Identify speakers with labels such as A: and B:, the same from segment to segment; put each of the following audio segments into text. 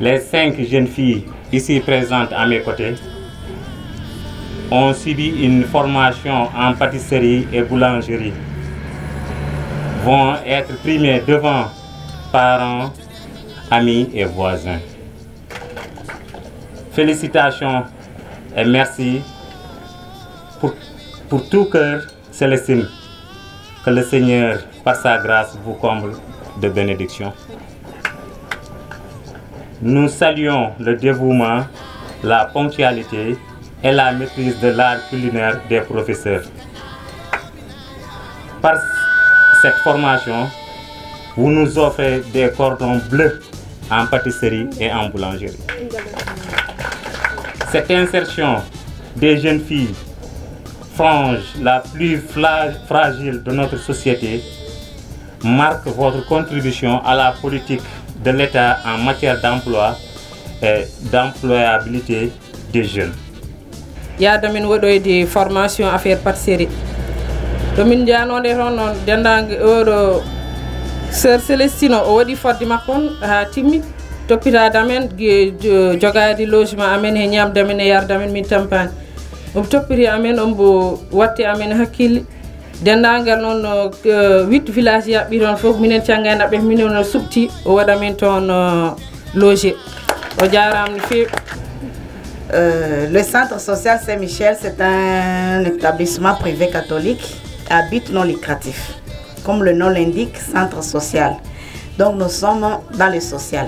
A: Les 5 jeunes filles ici présentes à mes côtés ont subi une formation en pâtisserie et boulangerie, vont être primées devant parents, amis et voisins. Félicitations et merci pour tout cœur, Célestine. Que le Seigneur, par sa grâce, vous comble de bénédictions. Nous saluons le dévouement, la ponctualité et la maîtrise de l'art culinaire des professeurs. Par cette formation, vous nous offrez des cordons bleus en pâtisserie et en boulangerie. Cette insertion des jeunes filles, frange la plus fragile de notre société, marque votre contribution à la politique de l'État en matière d'emploi et d'employabilité des jeunes.
B: Il y a des formations à faire pâtisserie. Domin janode non dendang o sœur Célestine o wadi fodde makon ha timmi toppita damen jogade logement amen e nyam damen e yar damen min tampani toppiri amen bo watti amen hakkille dendangal non 8 villages yabbi don fof minen ciangana be minen subti o wada men ton loger o jaram fi.
C: Le centre social Saint-Michel, c'est un établissement privé catholique à but non lucratif. Comme le nom l'indique, centre social. Donc nous sommes dans le social.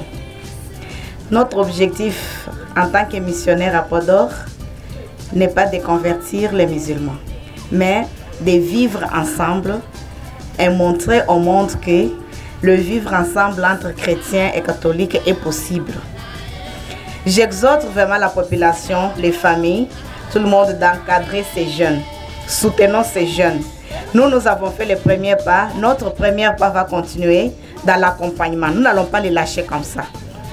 C: Notre objectif en tant que missionnaire à Podor n'est pas de convertir les musulmans, mais de vivre ensemble et montrer au monde que le vivre ensemble entre chrétiens et catholiques est possible. J'exhorte vraiment la population, les familles, tout le monde d'encadrer ces jeunes. Soutenons ces jeunes. Nous avons fait le premier pas. Notre premier pas va continuer dans l'accompagnement. Nous n'allons pas les lâcher comme ça.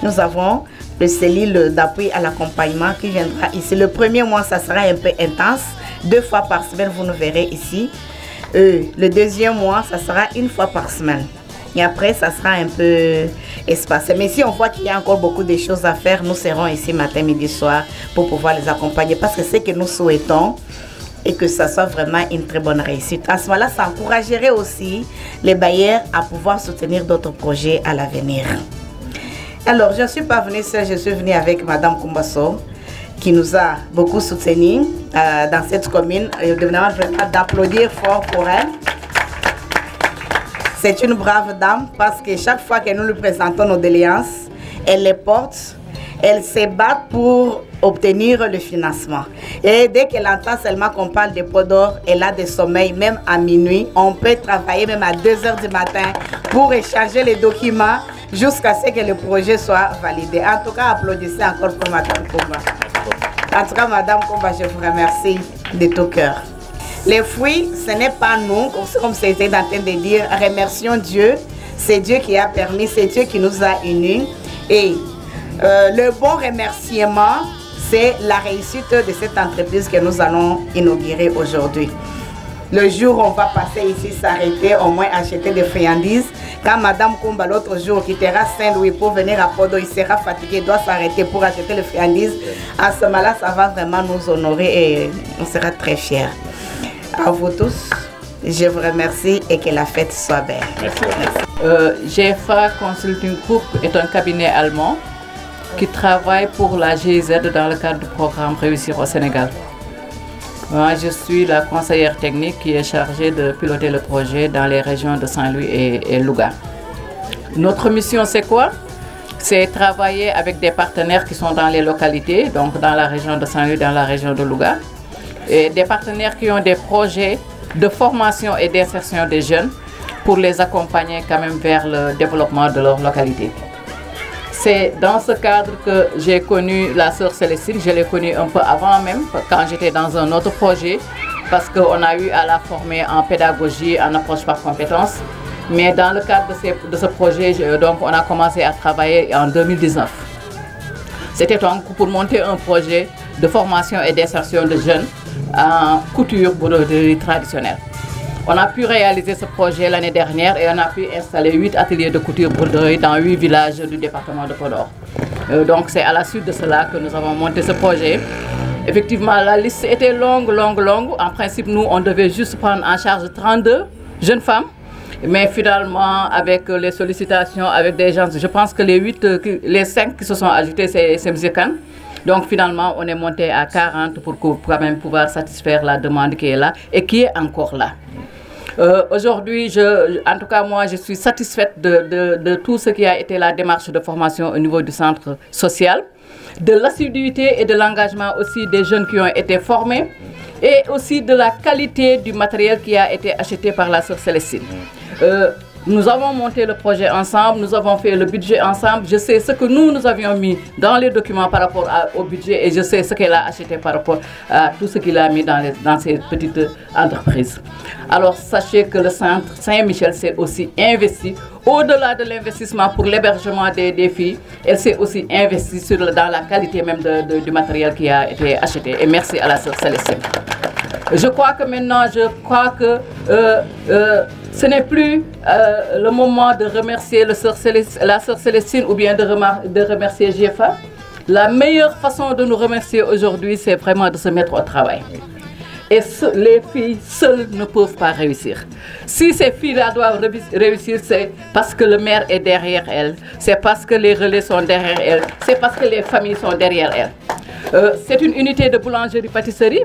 C: Nous avons le cellule d'appui à l'accompagnement qui viendra ici. Le premier mois, ça sera un peu intense. 2 fois par semaine, vous nous verrez ici. Le deuxième mois, ça sera 1 fois par semaine. Et après, ça sera un peu espacé. Mais si on voit qu'il y a encore beaucoup de choses à faire, nous serons ici matin, midi, soir pour pouvoir les accompagner. Parce que c'est ce que nous souhaitons et que ça soit vraiment une très bonne réussite. À ce moment-là, ça encouragerait aussi les bailleurs à pouvoir soutenir d'autres projets à l'avenir. Alors, je ne suis pas venue seule, je suis venue avec Madame Kumbaso qui nous a beaucoup soutenus dans cette commune. Je demande vraiment d'applaudir fort pour elle. C'est une brave dame parce que chaque fois que nous lui présentons nos doléances, elle les porte, elle se bat pour obtenir le financement. Et dès qu'elle entend seulement qu'on parle de Podor, elle a des sommeils, même à minuit. On peut travailler même à 2 h du matin pour échanger les documents jusqu'à ce que le projet soit validé. En tout cas, applaudissez encore pour Madame Komba. En tout cas, Madame Komba, je vous remercie de tout cœur. Les fruits, ce n'est pas nous, comme c'était en train de dire, remercions Dieu. C'est Dieu qui a permis, c'est Dieu qui nous a unis. Et le bon remerciement, c'est la réussite de cette entreprise que nous allons inaugurer aujourd'hui. Le jour où on va passer ici, s'arrêter, au moins acheter des friandises. Quand Madame Kumba l'autre jour quittera Saint-Louis pour venir à Podor, il sera fatigué, il doit s'arrêter pour acheter les friandises. À ce moment-là, ça va vraiment nous honorer et on sera très fiers. À vous tous, je vous remercie et que la fête soit belle. Merci.
D: GFA Consulting Group est un cabinet allemand qui travaille pour la GIZ dans le cadre du programme Réussir au Sénégal. Moi, je suis la conseillère technique qui est chargée de piloter le projet dans les régions de Saint-Louis et Louga. Notre mission, c'est quoi? C'est travailler avec des partenaires qui sont dans les localités, donc dans la région de Saint-Louis, dans la région de Louga, et des partenaires qui ont des projets de formation et d'insertion des jeunes pour les accompagner quand même vers le développement de leur localité. C'est dans ce cadre que j'ai connu la sœur Célestine. Je l'ai connue un peu avant même, quand j'étais dans un autre projet, parce qu'on a eu à la former en pédagogie, en approche par compétences. Mais dans le cadre de ce projet, donc, on a commencé à travailler en 2019. C'était donc pour monter un projet de formation et d'insertion de jeunes en couture broderie traditionnelle. On a pu réaliser ce projet l'année dernière et on a pu installer 8 ateliers de couture broderie dans 8 villages du département de Podor. Donc c'est à la suite de cela que nous avons monté ce projet. Effectivement, la liste était longue. En principe, nous, on devait juste prendre en charge 32 jeunes femmes. Mais finalement, avec les sollicitations, avec des gens, je pense que les 5 qui se sont ajoutés, c'est M. Khan. Donc finalement, on est monté à 40 pour quand même pouvoir satisfaire la demande qui est là et qui est encore là. Aujourd'hui, en tout cas, moi, je suis satisfaite de tout ce qui a été la démarche de formation au niveau du centre social, de l'assiduité et de l'engagement aussi des jeunes qui ont été formés et aussi de la qualité du matériel qui a été acheté par la sœur Célestine. Nous avons monté le projet ensemble, nous avons fait le budget ensemble. Je sais ce que nous avions mis dans les documents par rapport au budget et je sais ce qu'elle a acheté par rapport à tout ce qu'il a mis dans ces petites entreprises. Alors sachez que le centre Saint-Michel s'est aussi investi, au-delà de l'investissement pour l'hébergement des filles, elle s'est aussi investie dans la qualité même du matériel qui a été acheté. Et merci à la sœur Célestine. Je crois que maintenant, ce n'est plus le moment de remercier la sœur Célestine ou bien de remercier GFA. La meilleure façon de nous remercier aujourd'hui, c'est vraiment de se mettre au travail. Et les filles seules ne peuvent pas réussir. Si ces filles-là doivent réussir, c'est parce que le maire est derrière elles, c'est parce que les relais sont derrière elles, c'est parce que les familles sont derrière elles. C'est une unité de boulangerie-pâtisserie.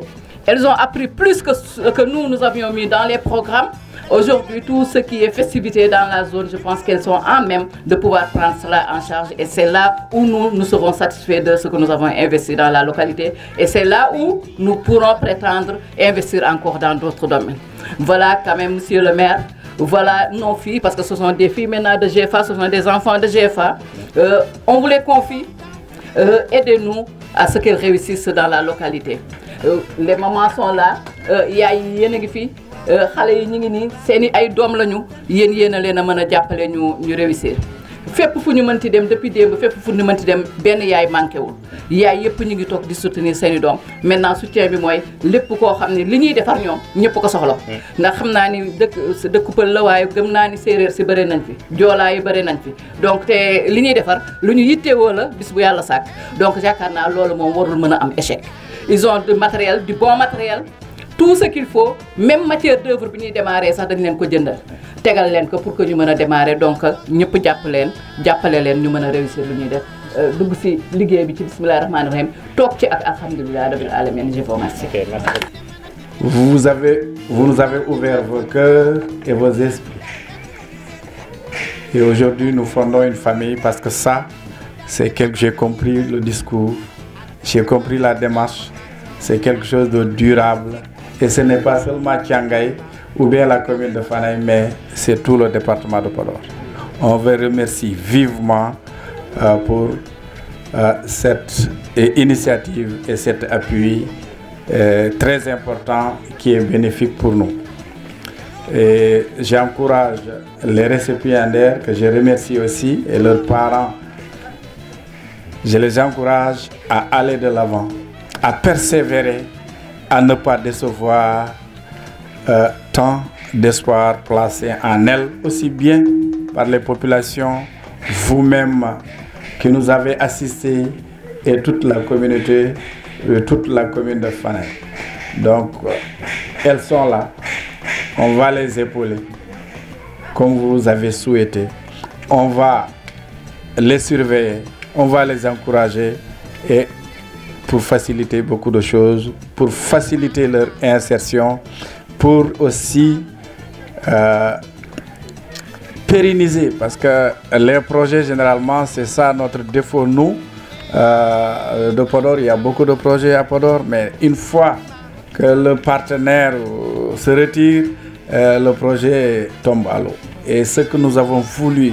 D: Elles ont appris plus que ce que nous avions mis dans les programmes. Aujourd'hui, tout ce qui est festivité dans la zone, je pense qu'elles sont en même de pouvoir prendre cela en charge. Et c'est là où nous serons satisfaits de ce que nous avons investi dans la localité. Et c'est là où nous pourrons prétendre investir encore dans d'autres domaines. Voilà quand même, monsieur le maire. Voilà nos filles, parce que ce sont des filles maintenant de GFA, ce sont des enfants de GFA. On vous les confie. Aidez-nous à ce qu'elles réussissent dans la localité. Les mamans sont là. Yaay yéen a ngi fi xale yi ñu ngi nii seeni ay doom lañu yéen a leen a mën a jàppale ñu réussir. fépp fu ñu mënti dem depuis démb fépp fu ñu mënti dem benn yaay manqué wul yaay yëpp ñu ngi toog di soutenir seeni doom maintenant soutien bi mooy lépp koo xam ne li ñuy defar ñoom ñëpp ko soxla. ndax xam naa ni dëkk pël la waaye gëm naa ni séeréer si bëri nañ fi joolaa yi bëri nañ fi donc te li ñuy defar lu ñu yittewoo la bis bu yàlla sàkk donc yaakaar naa loolu moom warul mën a am échec. Ils ont du matériel, du bon matériel, tout ce qu'il faut, même matière d'œuvre bi ñuy démarrer sax dañ leen ko jëndal tégal leen ko pour que ñu mën a démarrer donc ñëpp jàppale leen ñu mën a réussir lu ñuy def dugg si liggéey bi ci bismillahir rahmanir rahim toog ci ak alhamdulilah rabbil alamin. Je vous remercie.
E: Vous nous avez ouvert vos cœurs et vos esprits. Et aujourd'hui nous fondons une famille parce que ça c'est quelque j'ai compris le discours, j'ai compris la démarche. C'est quelque chose de durable et ce n'est pas seulement Tiangaï ou bien la commune de Fanaï, mais c'est tout le département de Podor. On vous remercie vivement pour cette initiative et cet appui très important qui est bénéfique pour nous. Et j'encourage les récipiendaires que je remercie aussi et leurs parents. Je les encourage à aller de l'avant, à persévérer, à ne pas décevoir tant d'espoir placé en elles, aussi bien par les populations, vous-même qui nous avez assistés et toute la communauté, toute la commune de Fanaï. Donc, elles sont là, on va les épauler, comme vous avez souhaité. On va les surveiller, on va les encourager et pour faciliter beaucoup de choses, pour faciliter leur insertion, pour aussi pérenniser, parce que les projets généralement c'est ça notre défaut nous de Podor. Il y a beaucoup de projets à Podor, mais une fois que le partenaire se retire, le projet tombe à l'eau. Et ce que nous avons voulu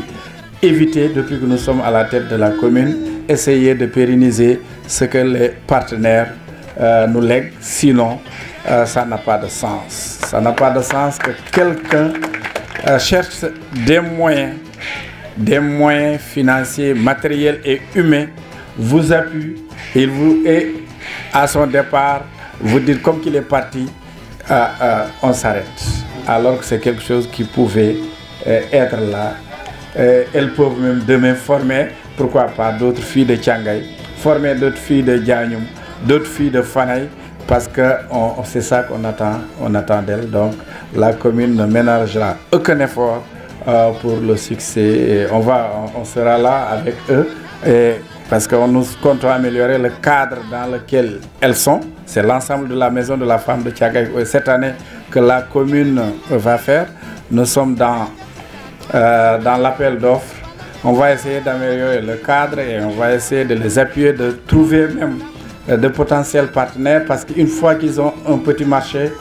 E: éviter depuis que nous sommes à la tête de la commune, essayer de pérenniser ce que les partenaires nous lèguent, sinon ça n'a pas de sens. Ça n'a pas de sens que quelqu'un cherche des moyens financiers, matériels et humains, vous appuie, et à son départ, vous dites comme qu'il est parti, on s'arrête. Alors que c'est quelque chose qui pouvait être là. Elles peuvent même demain former pourquoi pas d'autres filles de Tiangay, former d'autres filles de Diagnoum, d'autres filles de Fanaï, parce que c'est ça qu'on attend d'elle. Donc la commune ne ménagera aucun effort pour le succès. Et on sera là avec eux, parce qu'on nous comptons améliorer le cadre dans lequel elles sont. C'est l'ensemble de la maison de la femme de Tiangay cette année que la commune va faire. Nous sommes dans l'appel d'offres. On va essayer d'améliorer le cadre et on va essayer de les appuyer, de trouver même de potentiels partenaires, parce qu'une fois qu'ils ont un petit marché,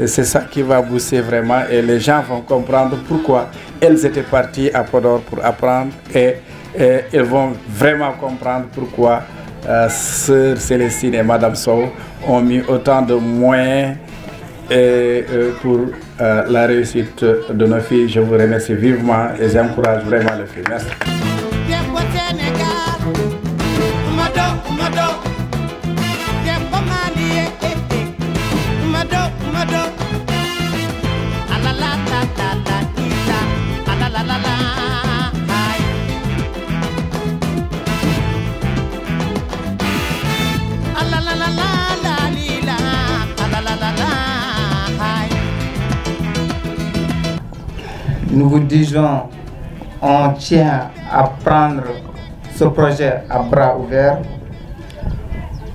E: c'est ça qui va booster vraiment, et les gens vont comprendre pourquoi elles étaient parties à Podor pour apprendre, et ils vont vraiment comprendre pourquoi Sœur Célestine et Madame Sow ont mis autant de moyens pour la réussite de nos filles. Je vous remercie vivement et j'encourage vraiment les filles. Merci.
F: Nous vous disons, on tient à prendre ce projet à bras ouverts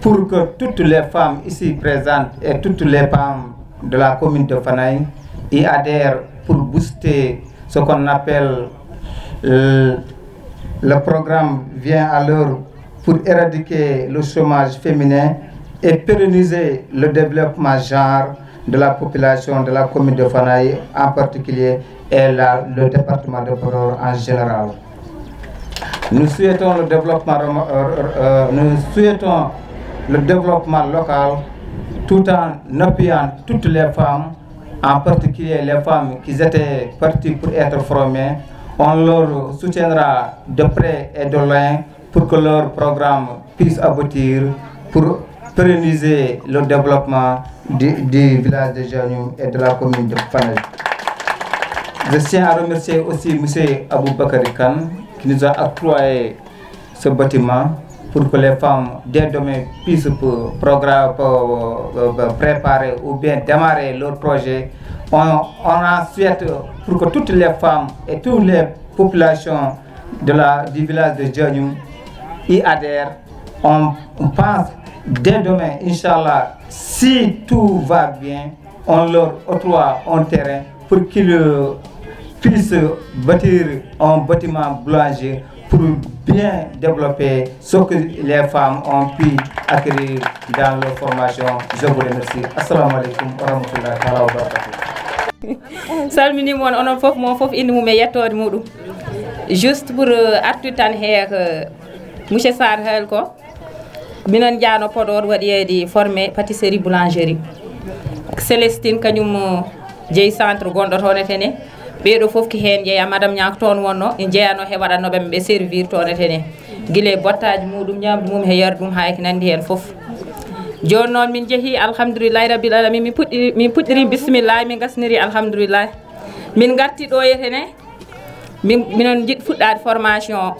F: pour que toutes les femmes ici présentes et toutes les femmes de la commune de Fanaï y adhèrent pour booster ce qu'on appelle le programme Vient à l'heure pour éradiquer le chômage féminin et pérenniser le développement genre de la population de la commune de Fanaï en particulier et le département de Podor en général. Nous souhaitons le développement local tout en appuyant toutes les femmes, en particulier les femmes qui étaient parties pour être formées. On leur soutiendra de près et de loin pour que leur programme puisse aboutir pour pérenniser le développement du village de Diagnoum et de la commune de Fanaï. Je tiens à remercier aussi M. Aboubakari Kane qui nous a octroyé ce bâtiment pour que les femmes dès demain puissent préparer ou bien démarrer leur projet. On en souhaite pour que toutes les femmes et toutes les populations du village de Diagnoum y adhèrent. On pense dès demain, Inch'Allah, si tout va bien, on leur octroie un terrain pour qu'ils puissent bâtir un bâtiment boulanger pour bien développer ce que les femmes ont pu acquérir dans leur formation. Je vous remercie. Assalamu alaikum wa rahmatullahi wa barakatuh.
G: Salmini mon onon fof mon fof indi mum e yettode mudum juste pour artude tan heek monsieur Sarr hel ko minon jaano Podor waɗiyede formé pâtisserie boulangerie Célestine kañum jeeyi centre gonɗo toon etene ɓeɗo fof ki hen jeeya madame ñak toon wonno e jeeyano he waɗannoɓe ɓe servir toon etene guilé bottaji muɗum ñamdu mum he yardum hayko nandi hen fof joni noon min jeehi alhamdoulillahi rabbil alamin min puɗɗiri bisimillah min gasniri alhamdoulillahi min garti ɗo yetene minon jiɗ fuɗɗade formation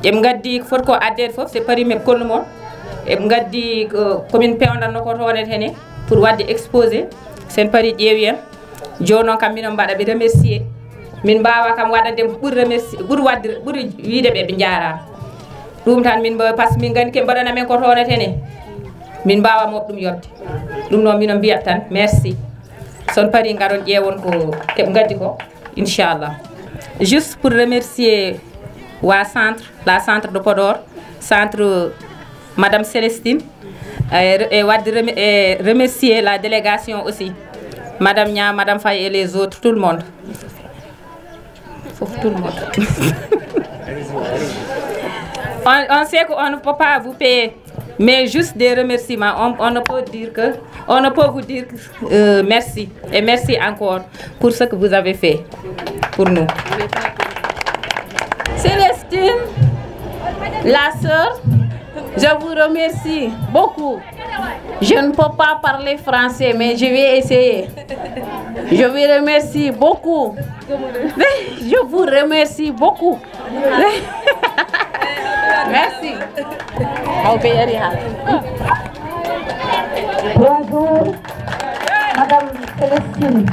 G: eɓe gaddi foti ko addede foof c'est pari meɓe kollu moon eɓe gaddi komin pewdanno ko toon etene pour wadde exposé sen pari ƴeewi en joni noon kam minon mbaɗa ɓe remercier min mbawa kam waɗande ɓuuri remercier ɓuuri wiide ɓe jarama ɗum tan min par ce que min gandi ke mbaɗana men ko toon etene min mbawa moɓe ɗum yobde ɗum noon minon mbiyat tan merci son pari garon ƴeewon ko keɓe gaddi ko inchallah juste pour remercier la centre de Podor centre madame Célestine et remercier la délégation aussi madame Nia, madame Faye et les autres, tout le monde. Tout le monde. On sait qu'on ne peut pas vous payer, mais juste des remerciements. On ne peut vous dire merci et merci encore pour ce que vous avez fait pour nous.
B: Célestine, la sœur, je vous remercie beaucoup. Je ne peux pas parler français, mais je vais essayer. Je vous remercie beaucoup. Je vous remercie beaucoup. Merci.
H: Bonjour, Madame Célestine.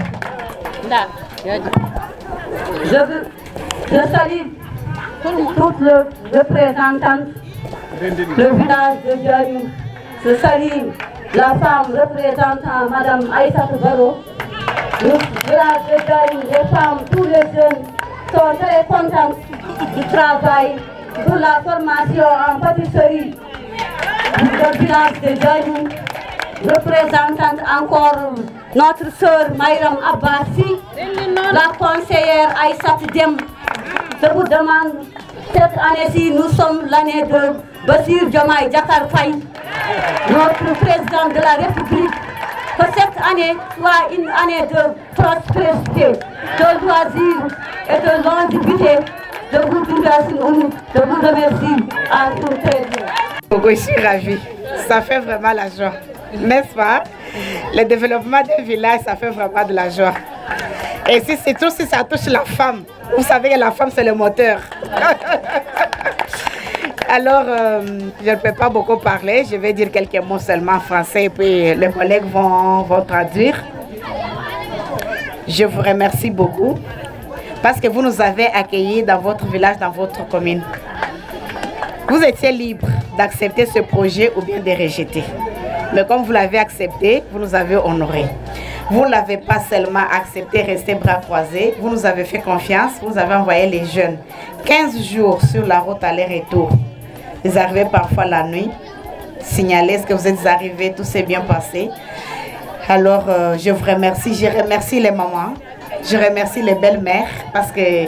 H: Je salue toutes les représentantes du village de Dianou. Je salue la femme représentant Madame Aïssatou Baro. Le village de Dianou, les femmes, tous les jeunes sont très contents du travail pour la formation en pâtisserie du village de Dianou. Représentante encore notre sœur Mayram Abbasi, la conseillère Aïssat Dem. Je vous demande, cette année-ci, nous sommes l'année de Bassir Diomaye Diakhar Faye, notre président de la République. Que cette année soit une année de prospérité, de loisirs et de longévité. Je vous remercie à tous.
C: Je suis ravie. Ça fait vraiment la joie. N'est-ce pas? Le développement d'un village, ça fait vraiment de la joie. Et si ça touche la femme, vous savez que la femme, c'est le moteur. Alors, je ne peux pas beaucoup parler. Je vais dire quelques mots seulement en français et puis les collègues vont traduire. Je vous remercie beaucoup parce que vous nous avez accueillis dans votre village, dans votre commune. Vous étiez libre d'accepter ce projet ou bien de rejeter. Mais comme vous l'avez accepté, vous nous avez honorés. Vous ne l'avez pas seulement accepté, resté bras croisés, vous nous avez fait confiance, vous avez envoyé les jeunes 15 jours sur la route aller-retour. Ils arrivaient parfois la nuit, signaler ce que vous êtes arrivés, tout s'est bien passé. Alors, je vous remercie. Je remercie les mamans, je remercie les belles-mères parce que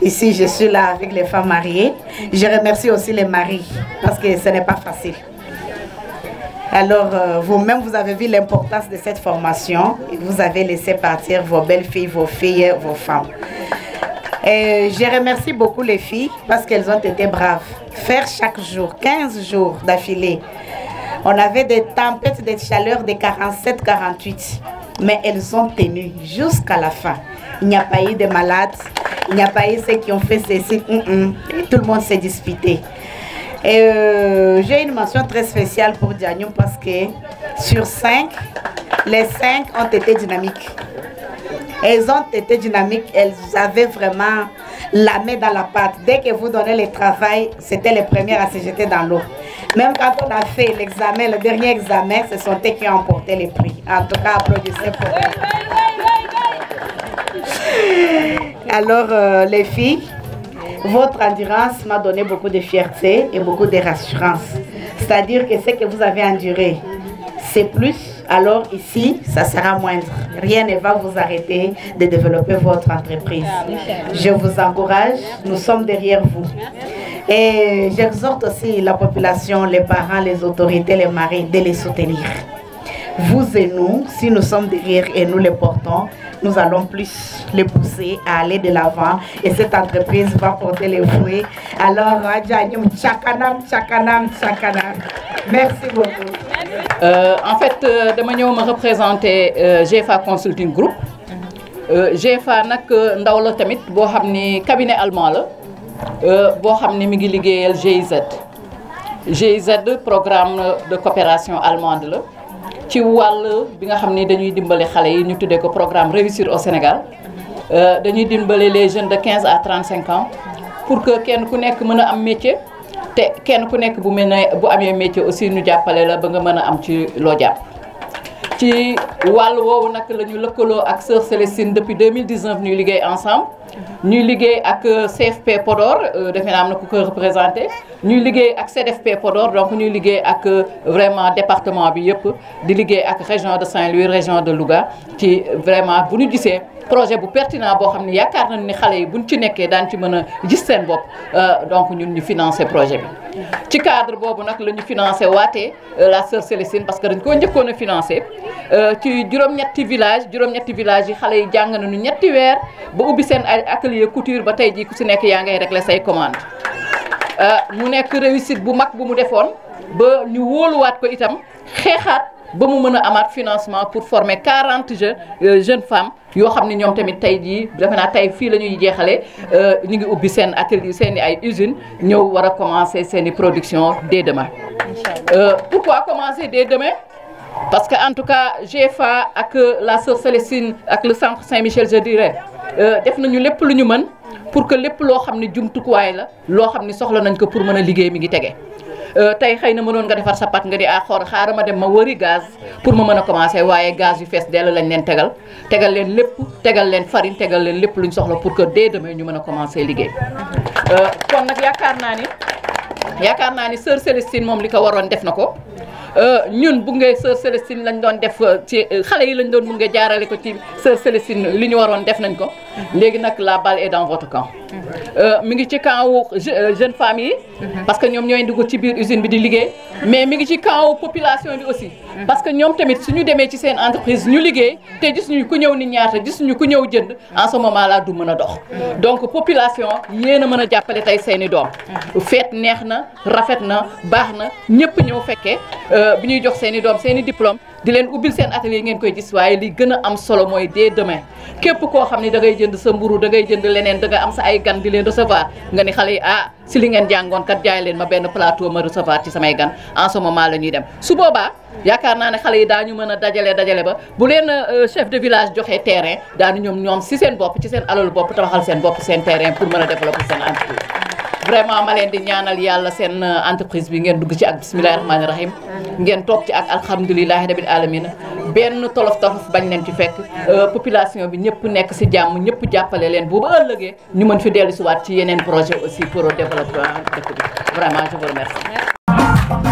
C: ici, je suis là avec les femmes mariées. Je remercie aussi les maris parce que ce n'est pas facile. Alors, vous-même, vous avez vu l'importance de cette formation et vous avez laissé partir vos belles-filles, vos filles, vos femmes. Et je remercie beaucoup les filles parce qu'elles ont été braves. Faire chaque jour, 15 jours d'affilée. On avait des tempêtes de chaleur de 47-48, mais elles ont tenu jusqu'à la fin. Il n'y a pas eu de malades, il n'y a pas eu ceux qui ont fait ceci, et tout le monde s'est disputé. Et j'ai une mention très spéciale pour Dianou parce que sur 5, les 5 ont été dynamiques. Elles ont été dynamiques, elles avaient vraiment la main dans la pâte. Dès que vous donnez le travail, c'était les premières à se jeter dans l'eau. Même quand on a fait l'examen, le dernier examen, ce sont eux qui ont emporté les prix. En tout cas, applaudissez pour eux. Alors, les filles, votre endurance m'a donné beaucoup de fierté et beaucoup de rassurance. C'est-à-dire que ce que vous avez enduré, c'est plus, alors ici, ça sera moindre. Rien ne va vous arrêter de développer votre entreprise. Je vous encourage, nous sommes derrière vous. Et j'exhorte aussi la population, les parents, les autorités, les maris, de les soutenir. Vous et nous, si nous sommes derrière et nous les portons, nous allons plus les pousser à aller de l'avant et cette entreprise va porter les fruits. Alors, merci beaucoup.
D: En fait, de manière me représenter GFA Consulting Group. GFA nak ndaw la tamit bo xamni cabinet allemand la bo xamni mi ngi liggéeyal GIZ. GIZ programme de coopération allemande la. Ci wàll bi nga xam ni dañuy dimbale xale yi ñu tuddee ko programme réussir au Sénégal dañuy dimbale les jeunes de 15 à 35 ans pour que kenn ku nekk mën a am métier te kenn ku nekk bu amee métier aussi ñu jàppale la ba nga mën a am ci loo jàpp. ci wàll woowu nag la ñu lëkkaloo ak Sœur Célestine depuis 2019 ñuy liggéey ensemble ñuy liggéey ak CFP Podor defe naa am na ku ko représenté ñuy liggéey ak CDFP Podor donc ñuy liggéey ak vraiment département bi yëpp di liggéey ak région de Saint-Louis région de Louga ci vraiment bu ñu gisee projet bu pertinent boo xam ne yaakaar nañu ni xale yi buñ ci nekkee daan ci mën a gis seen bopp donc ñun ñu financer projet bi. ci cadre boobu nag la ñu financé waatee la Sœur Célestine parce que dañ koo njëkkoon a financé ci juróom-ñetti village yi xale yi jàng nañu ñetti weer ba ubbi seen atelier couture ba tey jii ku si nekk yaa ngay régler say commande mu nekk réussite bu mag bu mu defoon ba ñu wóoluwaat ko itam xeexaat ba mu mën a amaat financement pour former 40 jeunes femmes yoo xam ne ñoom tamit tey jii defe naa tey fii la ñuy jeexalee ñu ngi ubbi seen atelier seen i ay usines ñëw war a commencer seen i production dès demain. Pourquoi commencer dès demain? Parce que en tout cas GFA ak la sœur Célestine ak le centre Saint-Michel je dirais def nañu lépp lu ñu mën pour que lépp loo xam ne jumtukuwaay la loo xam ne soxla nañ ko pour mën a liggéey mi ngi tege. tey xëy na mënoon nga defar sa pat nga di xaaral ma dem ma wëri gaz pour ma mën a commencer waaye gaz yu fees dell lañ leen tegal leen lépp tegal leen farine tegal leen lépp luñ soxla pour que dès demain ñu mën a commencer liggéey. kon nag yaakaar naa ni sœur Célestine moom li ko waroon def na ko. ñun bunge sœur Célestine lañ doon def ci xale yi lañ doon bunge jaarale ko ci sœur Célestine li ñu waroon def nañ ko léegi nag la balle est dans votre camp. mi ngi ci camp wu jeune femmes yi parce que ñoom ñooy dugg ci biir usine bi di liggéey mais mi ngi ci camp wu population bi aussi parce que ñoom tamit suñu demee ci seen entreprise ñu liggéey te gisuñu ku ñëw ni ñaata gisuñu ku ñëw jënd en ce moment là du mën a dox donc population yéen a mën a jàppale tey seeni doom feet neex na rafet na baax na ñëpp ñëw fekkee bi ñuy jox seeni doom seeni diplôme di leen ubbil seen atelier ngeen koy gis waaye li gën a am solo mooy dès demain képp koo xam ne da ngay jënd sa mburu da ngay jënd leneen da nga am sa ay gan di leen recevoir nga ni xale yi si li ngeen jàngoon kat jaay leen ma benn plateau ma recevoir ci samay gan en ce moment la ñuy dem su boobaa yaakaar naa ne xale yi daañu mën a dajale ba bu leen chef de village joxee terrain daanu ñoom si seen bopp ci seen alalu bopp tabaxal seen bopp seen terrain pour mën a développer seen entreprise vraiment ma leen di ñaanal yàlla seen entreprise bi ngeen dugg ci ak bismillahi rahmaani rahim ngeen toog ci ak alhamdulilahi rabil alamina benn tolof bañ leen ci fekk population bi ñëpp nekk si jàmm ñëpp jàppale leen bu ba ëllëgee ñu mën fi dellu si waat ci yeneen projet aussi pour développement dëkk bi vraiment je vous remercie.